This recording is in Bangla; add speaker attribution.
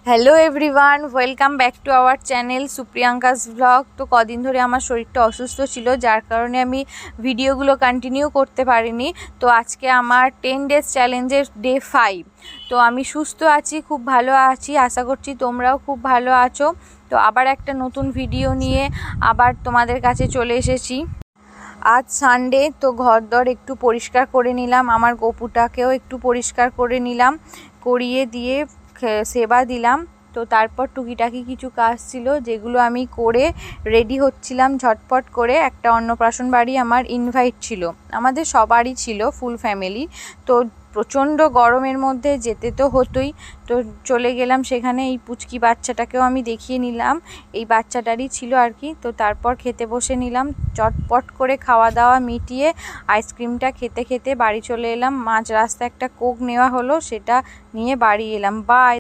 Speaker 1: Hello everyone, welcome back to our channel Supriyanka's blog. তো কদিন ধরে আমার শরীরটা অসুস্থ ছিল, যার কারণে আমি ভিডিওগুলো কন্টিনিউ করতে পারিনি। তো আজকে আমার 10 ডেজ চ্যালেঞ্জের ডে 5। তো আমি সুস্থ আছি, খুব ভালো আছি, আশা করছি তোমরাও খুব ভালো আছো। তো আবার একটা নতুন ভিডিও নিয়ে আবার তোমাদের কাছে চলে এসেছি। আজ সানডে, তো ঘরদর একটু পরিষ্কার করে নিলাম, আমার গপুটাকেও একটু পরিষ্কার করে নিলাম, করিয়ে দিয়ে সেবা দিলাম। তো তারপর টুকিটাকি কিছু কাজ ছিল যেগুলো আমি করে রেডি হচ্ছিলাম ঝটপট করে। একটা অন্নপ্রাশন বাড়ি আমার ইনভাইট ছিল, আমাদের সবারই ছিল, ফুল ফ্যামিলি। তো প্রচণ্ড গরমের মধ্যে যেতে তো হতোই, তো চলে গেলাম সেখানে। এই পুচকি বাচ্চাটাকেও আমি দেখিয়ে নিলাম, এই বাচ্চাটারই ছিল আর কি। তো তারপর খেতে বসে নিলাম, চটপট করে খাওয়া দাওয়া মিটিয়ে আইসক্রিমটা খেতে খেতে বাড়ি চলে এলাম। মাঝ রাস্তায় একটা কোক নেওয়া হলো, সেটা নিয়ে বাড়ি এলাম। বাই।